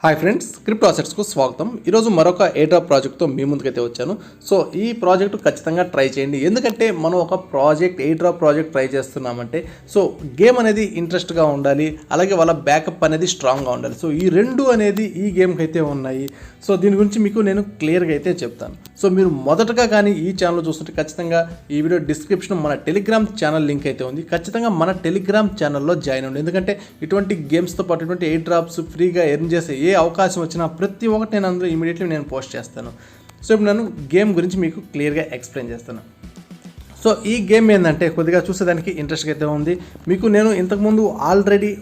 Hi friends, crypto అసెట్స్కు స్వాగతం. ఈరోజు మరొక ఎయిర్డ్రాప్ ప్రాజెక్ట్తో మీ ముందుకైతే వచ్చాను. సో ఈ ప్రాజెక్టు ఖచ్చితంగా ట్రై చేయండి. ఎందుకంటే మనం ఒక ఎయిర్డ్రాప్ ప్రాజెక్ట్ ట్రై చేస్తున్నామంటే సో గేమ్ అనేది ఇంట్రెస్ట్గా ఉండాలి, అలాగే వాళ్ళ బ్యాకప్ అనేది స్ట్రాంగ్గా ఉండాలి. సో ఈ రెండు అనేది ఈ గేమ్కి అయితే ఉన్నాయి. సో దీని గురించి మీకు నేను క్లియర్గా అయితే చెప్తాను. సో మీరు మొదటగా కానీ ఈ ఛానల్ చూస్తుంటే ఖచ్చితంగా ఈ వీడియో డిస్క్రిప్షన్ మన టెలిగ్రామ్ ఛానల్ లింక్ అయితే ఉంది. ఖచ్చితంగా మన టెలిగ్రామ్ ఛానల్లో జాయిన్ అవ్వండి. ఎందుకంటే ఇటువంటి గేమ్స్తో పాటు ఇటువంటి ఎయిర్ డ్రాప్స్ ఫ్రీగా ఎర్న్ చేసే ఏ అవకాశం వచ్చినా ప్రతి ఒక్కటి నేను అందులో ఇమీడియట్లీ నేను పోస్ట్ చేస్తాను. సో ఇప్పుడు నేను గేమ్ గురించి మీకు క్లియర్గా ఎక్స్ప్లెయిన్ చేస్తాను. సో ఈ గేమ్ ఏంటంటే కొద్దిగా చూసేదానికి ఇంట్రెస్ట్గా అయితే ఉంది. మీకు నేను ఇంతకుముందు ఆల్రెడీ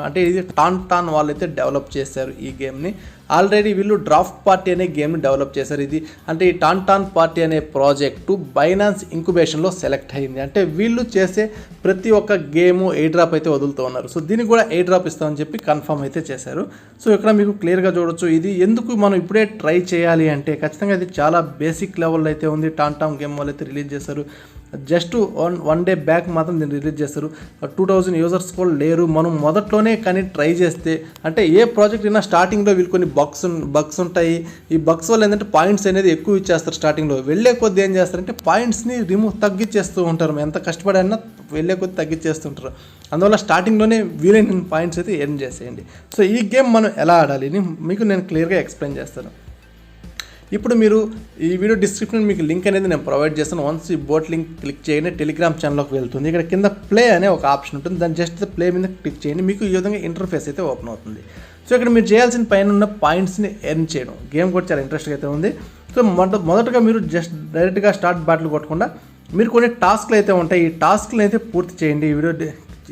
అంటే ఇది టాన్ వాళ్ళైతే డెవలప్ చేశారు ఈ గేమ్ని. ఆల్రెడీ వీళ్ళు డ్రాఫ్ట్ పార్టీ అనే గేమ్ని డెవలప్ చేశారు. ఇది అంటే ఈ టాన్ పార్టీ అనే ప్రాజెక్టు బైనాన్స్ ఇంక్యుబేషన్లో సెలెక్ట్ అయింది. అంటే వీళ్ళు చేసే ప్రతి ఒక్క గేము ఎయిర్ డ్రాప్ అయితే వదులుతూ ఉన్నారు. సో దీనికి కూడా ఎయిర్ డ్రాప్ ఇస్తామని చెప్పి కన్ఫర్మ్ అయితే చేశారు. సో ఇక్కడ మీకు క్లియర్గా చూడొచ్చు. ఇది ఎందుకు మనం ఇప్పుడే ట్రై చేయాలి అంటే ఖచ్చితంగా ఇది చాలా బేసిక్ లెవెల్లో అయితే ఉంది. టాన్ గేమ్ వాళ్ళు అయితే రిలీజ్ చేశారు. జస్ట్ వన్ డే బ్యాక్ మాత్రం దీన్ని రిలీజ్ చేస్తారు. 2000 యూజర్స్ కూడా లేరు. మనం మొదట్లోనే కానీ ట్రై చేస్తే అంటే ఏ ప్రాజెక్ట్ అయినా స్టార్టింగ్లో వీళ్ళు కొన్ని బగ్స్ ఉంటాయి. ఈ బగ్స్ వల్ల ఏంటంటే పాయింట్స్ అనేది ఎక్కువ ఇచ్చేస్తారు. స్టార్టింగ్లో వెళ్ళే కొద్ది ఏం చేస్తారంటే పాయింట్స్ని తగ్గించేస్తూ ఉంటారు. ఎంత కష్టపడైనా వెళ్ళే కొద్ది తగ్గించేస్తుంటారు. అందువల్ల స్టార్టింగ్లోనే వీలైన పాయింట్స్ అయితే ఎర్న్ చేసేయండి. సో ఈ గేమ్ మనం ఎలా ఆడాలి అని మీకు నేను క్లియర్గా ఎక్స్ప్లెయిన్ చేస్తాను. ఇప్పుడు మీరు ఈ వీడియో డిస్క్రిప్షన్ మీకు లింక్ అనేది నేను ప్రొవైడ్ చేస్తాను. వన్స్ ఈ బోట్ లింక్ క్లిక్ చేయండి, టెలిగ్రామ్ ఛానల్లోకి వెళ్తుంది. ఇక్కడ కింద ప్లే అనే ఒక ఆప్షన్ ఉంటుంది. దాన్ని జస్ట్ ప్లే మీద క్లిక్ చేయండి. మీకు ఈ విధంగా ఇంటర్ఫేస్ అయితే ఓపెన్ అవుతుంది. సో ఇక్కడ మీరు చేయాల్సిన పైన ఉన్న పాయింట్స్ని ఎర్న్ చేయడం. గేమ్ కూడా చాలా ఇంట్రెస్ట్గా అయితే ఉంది. సో మొదటగా మీరు జస్ట్ డైరెక్ట్గా స్టార్ట్ బ్యాటిల్ కొట్టకుండా మీరు కొన్ని టాస్క్లు అయితే ఉంటాయి. ఈ టాస్క్లు అయితే పూర్తి చేయండి. ఈ వీడియో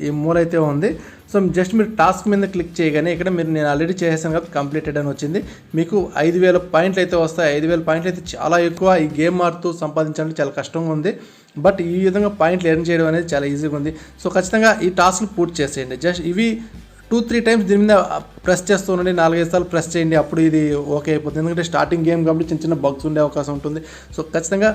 ఈ మూల అయితే ఉంది. సో జస్ట్ మీరు టాస్క్ మీద క్లిక్ చేయగానే ఇక్కడ నేను ఆల్రెడీ చేసేసాను కాబట్టి కంప్లీటెడ్ అని వచ్చింది. మీకు 5000 పాయింట్లు అయితే వస్తాయి. 5000 పాయింట్లు అయితే చాలా ఎక్కువ. ఈ గేమ్ ఆడుతూ సంపాదించడానికి చాలా కష్టంగా ఉంది. బట్ ఈ విధంగా పాయింట్లు ఎర్న్ చేయడం అనేది చాలా ఈజీగా ఉంది. సో ఖచ్చితంగా ఈ టాస్క్లు పూర్తి చేసేయండి. జస్ట్ ఇవి 2-3 టైమ్స్ దీని మీద ప్రెస్ చేస్తూ ఉండండి. 4-5 సార్లు ప్రెస్ చేయండి. అప్పుడు ఇది ఓకే అయిపోతుంది. ఎందుకంటే స్టార్టింగ్ గేమ్ కాబట్టి చిన్న బగ్స్ ఉండే అవకాశం ఉంటుంది. సో ఖచ్చితంగా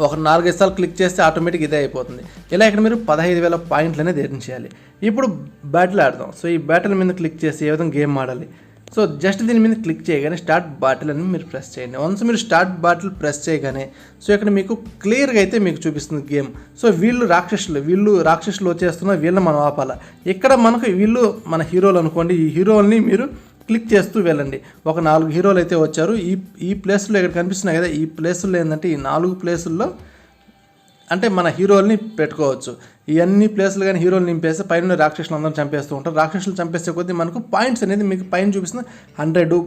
ఒక 4-5 సార్లు క్లిక్ చేస్తే ఆటోమేటిక్ ఇదే అయిపోతుంది. ఇలా ఇక్కడ మీరు 15,000 పాయింట్లు అనేది ఎర్న్ చేయాలి. ఇప్పుడు బ్యాటిల్ ఆడదాం. సో ఈ బ్యాటిల్ మీద క్లిక్ చేసి ఏ విధంగా గేమ్ ఆడాలి. సో జస్ట్ దీని మీద క్లిక్ చేయగానే స్టార్ట్ బాటిల్ అని మీరు ప్రెస్ చేయండి. వన్స్ మీరు స్టార్ట్ బాటిల్ ప్రెస్ చేయగానే సో ఇక్కడ మీకు క్లియర్గా అయితే మీకు చూపిస్తుంది గేమ్. సో వీళ్ళు రాక్షసులు వచ్చేస్తున్నారు. వీళ్ళని మనం ఆపాలి. ఇక్కడ మనకు వీళ్ళు మన హీరోలు అనుకోండి. ఈ హీరోల్ని మీరు క్లిక్ చేస్తూ వెళ్ళండి. ఒక 4 హీరోలు అయితే వచ్చారు. ఈ ప్లేస్లో ఇక్కడ కనిపిస్తున్నాయి కదా, ఈ ప్లేసుల్లో ఏంటంటే ఈ 4 ప్లేసుల్లో అంటే మన హీరోల్ని పెట్టుకోవచ్చు. ఈ అన్ని ప్లేసులు కానీ హీరోలు నింపేస్తే పైన రాక్షసులు అందరం చంపేస్తూ ఉంటారు. రాక్షసులు చంపేసే కొద్దీ మనకు పాయింట్స్ అనేది మీకు పైన చూపిస్తుంది. 100,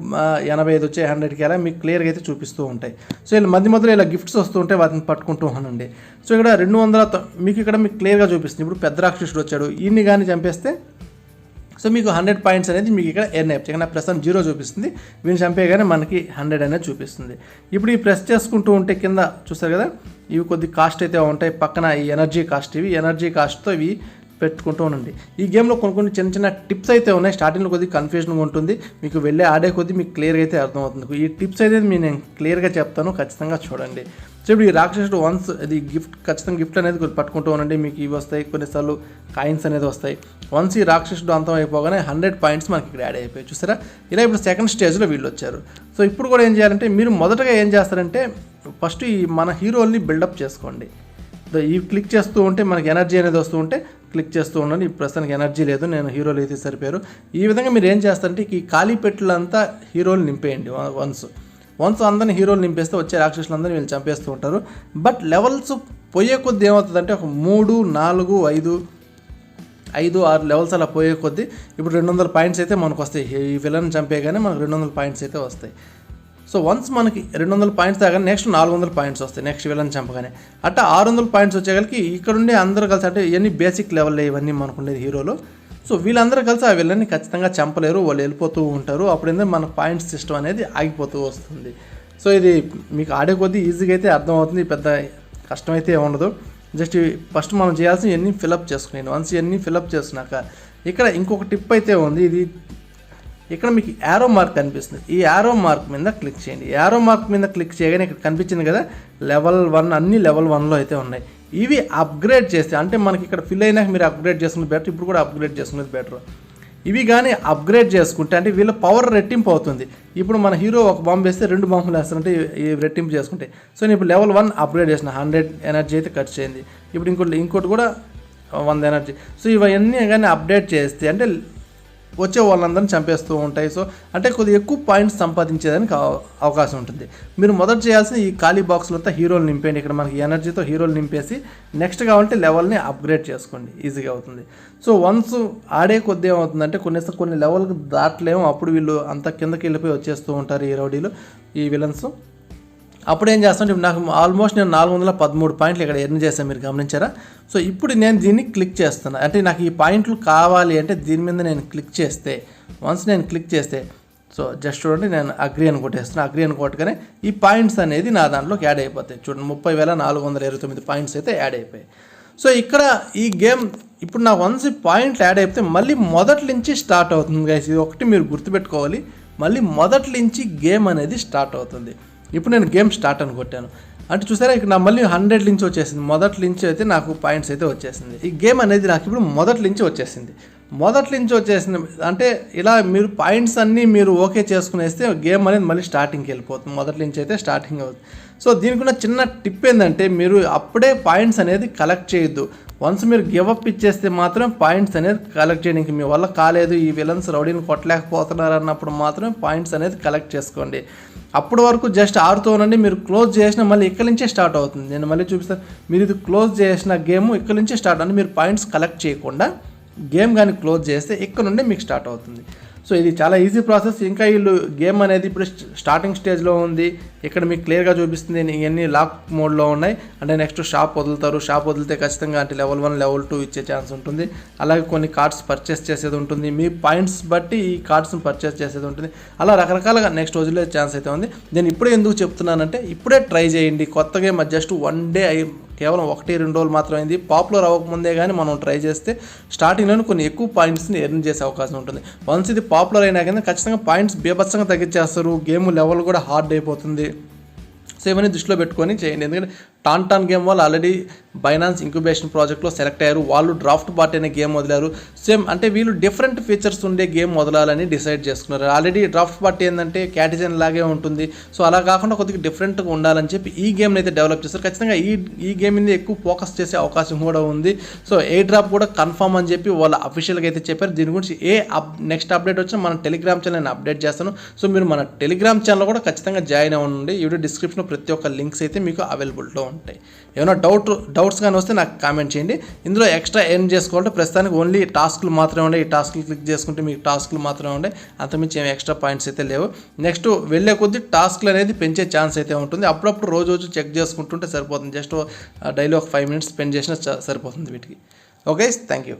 85 వచ్చే 100కి అలా మీకు క్లియర్గా అయితే చూపిస్తూ ఉంటాయి. సో ఇలా మధ్యలో ఇలా గిఫ్ట్స్ వస్తూ ఉంటాయి. వాటిని పట్టుకుంటూ ఉండండి. సో ఇక్కడ 200 మీకు ఇక్కడ మీకు క్లియర్గా చూపిస్తుంది. ఇప్పుడు పెద్ద రాక్షసుడు వచ్చాడు. ఈయన్ని కానీ చంపేస్తే సో మీకు 100 పాయింట్స్ అనేది మీకు ఇక్కడ ఎర్న్ అయిపోయి. ఇక్కడ ప్రస్తుతం 0 చూపిస్తుంది. వీళ్ళు చంపేయగానే మనకి 100 అనేది చూపిస్తుంది. ఇప్పుడు ఈ ప్రెస్ చేసుకుంటూ ఉంటే కింద చూస్తారు కదా, ఇవి కొద్ది కాస్ట్ అయితే ఉంటాయి. పక్కన ఈ ఎనర్జీ కాస్ట్తో ఇవి పెట్టుకుంటూ ఉండండి. ఈ గేమ్లో కొన్ని చిన్న టిప్స్ అయితే ఉన్నాయి. స్టార్టింగ్లో కొద్దిగా కన్ఫ్యూజన్గా ఉంటుంది. మీకు వెళ్ళే ఆడే కొద్దీ మీకు క్లియర్గా అయితే అర్థమవుతుంది. ఈ టిప్స్ అయితే నేను క్లియర్గా చెప్తాను, ఖచ్చితంగా చూడండి. సో ఇప్పుడు ఈ రాక్షసుడు వన్స్ ఇది ఖచ్చితంగా గిఫ్ట్ అనేది పట్టుకుంటూ ఉండండి. మీకు ఇవి వస్తాయి, కొన్నిసార్లు కాయిన్స్ అనేది వస్తాయి. వన్స్ ఈ రాక్షసుడు అంతం అయిపోగానే 100 పాయింట్స్ మనకి ఇక్కడ యాడ్ అయిపోయాయి. చూసారా, ఇలా ఇప్పుడు సెకండ్ స్టేజ్లో వీళ్ళు వచ్చారు. సో ఇప్పుడు కూడా ఏం చేయాలంటే మీరు మొదటగా ఏం చేస్తారంటే ఫస్ట్ ఈ మన హీరోల్ని బిల్డప్ చేసుకోండి. ఈ క్లిక్ చేస్తూ ఉంటే మనకి ఎనర్జీ అనేది వస్తూ ఉంటే క్లిక్ చేస్తూ ఉండండి. ఇప్పుడు ప్రస్తుతానికి ఎనర్జీ లేదు, నేను హీరోలు అయితే సరిపోయారు. ఈ విధంగా మీరు ఏం చేస్తారంటే ఈ ఖాళీ పెట్టెలంతా హీరోలు నింపేయండి. వన్స్ అందరిని హీరోలు నింపేస్తే వచ్చే రాక్షసులందరినీ వీళ్ళు చంపేస్తూ ఉంటారు. బట్ లెవెల్స్ పోయే కొద్దీ ఏమవుతుందంటే ఒక 3, 4, 5, 6 లెవెల్స్ అలా పోయే కొద్దీ ఇప్పుడు 200 పాయింట్స్ అయితే మనకు వస్తాయి. ఈ విలన్ చంపేగానే మనకు 200 పాయింట్స్ అయితే వస్తాయి. సో వన్స్ మనకి 200 పాయింట్స్ దాకా నెక్స్ట్ 400 పాయింట్స్ వస్తాయి. నెక్స్ట్ విలన్ చంపగానే అట్లా 600 పాయింట్స్ వచ్చేగలికి ఇక్కడుండే అందరూ కలిసి అంటే ఇవన్నీ బేసిక్ లెవెల్లో ఇవన్నీ మనకు ఉండేది హీరోలో. సో వీళ్ళందరూ కలిసి ఆ విలన్ని ఖచ్చితంగా చంపలేరు, వాళ్ళు వెళ్ళిపోతూ ఉంటారు. అప్పుడు ఏంటంటే మన పాయింట్స్ సిస్టమ్ అనేది ఆగిపోతూ వస్తుంది. సో ఇది మీకు ఆడే కొద్దీ ఈజీగా అయితే అర్థమవుతుంది. పెద్ద కష్టమైతే ఉండదు. జస్ట్ ఫస్ట్ మనం చేయాల్సిన ఇవన్నీ ఫిలప్ చేసుకున్నాను. వన్స్ ఇవన్నీ ఫిలప్ చేసుకున్నాక ఇక్కడ ఇంకొక టిప్ అయితే ఉంది. ఇది ఇక్కడ మీకు యారో మార్క్ కనిపిస్తుంది. ఈ యారో మార్క్ మీద క్లిక్ చేయండి. యారో మార్క్ మీద క్లిక్ చేయగానే ఇక్కడ కనిపించింది కదా లెవెల్ 1, అన్ని లెవెల్ 1లో అయితే ఉన్నాయి. ఇవి అప్గ్రేడ్ చేస్తే అంటే మనకి ఇక్కడ ఫిల్ అయినాక మీరు అప్గ్రేడ్ చేసుకునేది బెటర్. ఇప్పుడు కూడా అప్గ్రేడ్ చేసుకునేది బెటర్. ఇవి కానీ అప్గ్రేడ్ చేసుకుంటే అంటే వీళ్ళ పవర్ రెట్టింపు అవుతుంది. ఇప్పుడు మన హీరో ఒక బాంబు వేస్తే 2 బాంబులు వేస్తారంటే ఈ రెట్టింపు చేసుకుంటే. సో నేను ఇప్పుడు లెవెల్ 1 అప్గ్రేడ్ చేసిన 100 ఎనర్జీ అయితే ఖర్చు అయింది. ఇప్పుడు ఇంకోటి కూడా 100 ఎనర్జీ. సో ఇవన్నీ కానీ అప్డేట్ చేస్తే అంటే వచ్చే వాళ్ళందరినీ చంపేస్తూ ఉంటాయి. సో అంటే కొద్దిగా ఎక్కువ పాయింట్స్ సంపాదించేదానికి అవకాశం ఉంటుంది. మీరు మొదట చేయాల్సిన ఈ ఖాళీ బాక్స్లో అంతా హీరోలు నింపేయండి. ఇక్కడ మనకి ఎనర్జీతో హీరోలు నింపేసి నెక్స్ట్ కావాలంటే లెవెల్ని అప్గ్రేడ్ చేసుకోండి, ఈజీగా అవుతుంది. సో వన్స్ ఆడే కొద్ది ఏమవుతుందంటే కొన్ని లెవెల్కి దాటలేము. అప్పుడు వీళ్ళు అంత కిందకి వెళ్ళిపోయి వచ్చేస్తూ ఉంటారు ఈ రౌడీలు, ఈ విలన్స్. అప్పుడు ఏం చేస్తాను, నాకు ఆల్మోస్ట్ నేను 413 పాయింట్లు ఇక్కడ ఎర్న్ చేశాను, మీరు గమనించారా? సో ఇప్పుడు నేను దీన్ని క్లిక్ చేస్తాను. అంటే నాకు ఈ పాయింట్లు కావాలి అంటే దీని మీద నేను క్లిక్ చేస్తే, వన్స్ నేను క్లిక్ చేస్తే సో జస్ట్ చూడండి, నేను అగ్రీ అని కొట్టేస్తాను. అగ్రీ అని కొట్టగానే ఈ పాయింట్స్ అనేది నా దాంట్లోకి యాడ్ అయిపోతాయి. చూడండి 30,429 పాయింట్స్ అయితే యాడ్ అయిపోయాయి. సో ఇక్కడ ఈ గేమ్ ఇప్పుడు నాకు వన్స్ పాయింట్లు యాడ్ అయిపోతే మళ్ళీ మొదటి నుంచి స్టార్ట్ అవుతుంది గైస్. ఇది ఒకటి మీరు గుర్తుపెట్టుకోవాలి, మళ్ళీ మొదటి నుంచి గేమ్ అనేది స్టార్ట్ అవుతుంది. ఇప్పుడు నేను గేమ్ స్టార్ట్ అని కొట్టాను అంటే చూసారా, ఇక్కడ నా మళ్ళీ 100 నుంచి వచ్చేసింది. మొదటి నుంచి అయితే నాకు పాయింట్స్ అయితే వచ్చేసింది. ఈ గేమ్ అనేది నాకు ఇప్పుడు మొదటి నుంచి వచ్చేసింది అంటే ఇలా మీరు పాయింట్స్ అన్నీ మీరు ఓకే చేసుకునేస్తే గేమ్ అనేది మళ్ళీ స్టార్టింగ్కి వెళ్ళిపోతుంది. మొదటి నుంచి అయితే స్టార్టింగ్ అవుతుంది. సో దీనికి ఉన్న చిన్న టిప్ ఏంటంటే, మీరు అప్పుడే పాయింట్స్ అనేది కలెక్ట్ చేయొద్దు. వన్స్ మీరు గివ్ అప్ ఇచ్చేస్తే మాత్రం పాయింట్స్ అనేది కలెక్ట్ చేయడానికి మీ వల్ల కాలేదు, ఈ విలన్స్ రౌడీని కొట్టలేకపోతున్నారు అన్నప్పుడు మాత్రమే పాయింట్స్ అనేది కలెక్ట్ చేసుకోండి. అప్పటి వరకు జస్ట్ ఆడుతూనండి. మీరు క్లోజ్ చేసిన మళ్ళీ ఇక్కడి నుంచే స్టార్ట్ అవుతుంది. నేను మళ్ళీ చూపిస్తాను. మీరు ఇది క్లోజ్ చేసిన గేమ్ ఇక్కడి నుంచే స్టార్ట్ అవుతుంది. మీరు పాయింట్స్ కలెక్ట్ చేయకుండా గేమ్ కానీ క్లోజ్ చేస్తే ఇక్కడ నుండి మీకు స్టార్ట్ అవుతుంది. సో ఇది చాలా ఈజీ ప్రాసెస్. ఇంకా వీళ్ళు గేమ్ అనేది ఇప్పుడు స్టార్టింగ్ స్టేజ్లో ఉంది. ఇక్కడ మీకు క్లియర్గా చూపిస్తుంది ఇవన్నీ లాక్ మోడ్లో ఉన్నాయి. అంటే నెక్స్ట్ షాప్ వదులుతారు. షాప్ వదిలితే ఖచ్చితంగా అంటే లెవెల్ 1 లెవెల్ 2 ఇచ్చే ఛాన్స్ ఉంటుంది. అలాగే కొన్ని కార్డ్స్ పర్చేస్ చేసేది ఉంటుంది. మీ పాయింట్స్ బట్టి ఈ కార్డ్స్ని పర్చేస్ చేసేది ఉంటుంది. అలా రకరకాలుగా నెక్స్ట్ రోజుల్లో ఛాన్స్ అయితే ఉంది. నేను ఇప్పుడే ఎందుకు చెప్తున్నానంటే, ఇప్పుడే ట్రై చేయండి. కొత్త గేమ్ జస్ట్ 1 డే కేవలం 1-2 రోజులు మాత్రం అయింది. పాపులర్ అవ్వకముందే కానీ మనం ట్రై చేస్తే స్టార్టింగ్లోనే కొన్ని ఎక్కువ పాయింట్స్ని ఎర్న్ చేసే అవకాశం ఉంటుంది. వన్స్ ఇది పాపులర్ అయినా కానీ ఖచ్చితంగా పాయింట్స్ బీభత్సంగా తగ్గించేస్తారు. గేమ్ లెవెల్ కూడా హార్డ్ అయిపోతుంది. సో ఇవన్నీ దృష్టిలో పెట్టుకొని చేయండి. ఎందుకంటే టాన్ గేమ్ వాళ్ళు ఆల్రెడీ బైనాన్స్ ఇంక్యుబేషన్ ప్రాజెక్ట్లో సెలెక్ట్ అయ్యారు. వాళ్ళు డ్రాఫ్ట్ బాట్ అనే గేమ్ వదిలారు. సేమ్ అంటే వీళ్ళు డిఫరెంట్ ఫీచర్స్ ఉండే గేమ్ వదలాలని డిసైడ్ చేసుకున్నారు. ఆల్రెడీ డ్రాఫ్ట్ బాట్ ఏంటంటే క్యాటిజన్ లాగే ఉంటుంది. సో అలా కాకుండా కొద్దిగా డిఫరెంట్గా ఉండాలని చెప్పి ఈ గేమ్ని అయితే డెవలప్ చేస్తారు. ఖచ్చితంగా ఈ గేమ్ మీద ఎక్కువ ఫోకస్ చేసే అవకాశం కూడా ఉంది. సో ఏ డ్రాప్ కూడా కన్ఫర్మ్ అని చెప్పి వాళ్ళ అఫీషియల్గా అయితే చెప్పారు. దీని గురించి నెక్స్ట్ అప్డేట్ వచ్చినా మన టెలిగ్రామ్ ఛానల్ నేను అప్డేట్ చేస్తాను. సో మీరు మన టెలిగ్రామ్ ఛానల్ కూడా ఖచ్చితంగా జాయిన్ అవ్వండి. వీడియో డిస్క్రిప్షన్లో ప్రతి ఒక్క లింక్స్ అయితే మీకు అవైలబుల్లో ఉంటాయి. ఏమైనా డౌట్స్ కానీ వస్తే నాకు కామెంట్ చేయండి. ఇందులో ఎక్స్ట్రా ఎర్న్ చేసుకోవాలంటే ప్రస్తుతానికి ఓన్లీ టాస్క్లు మాత్రమే ఉండే. ఈ టాస్క్లు క్లిక్ చేసుకుంటే మీకు టాస్క్లు మాత్రమే ఉండే, అంతమించి ఏమి ఎక్స్ట్రా పాయింట్స్ అయితే లేవు. నెక్స్ట్ వెళ్ళే కొద్దీ టాస్క్లు అనేది పెంచే ఛాన్స్ అయితే ఉంటుంది. అప్పుడప్పుడు రోజు చెక్ చేసుకుంటుంటే సరిపోతుంది. జస్ట్ డైలీ ఒక 5 minutes స్పెండ్ చేసినా సరిపోతుంది వీటికి. Okay, thank you.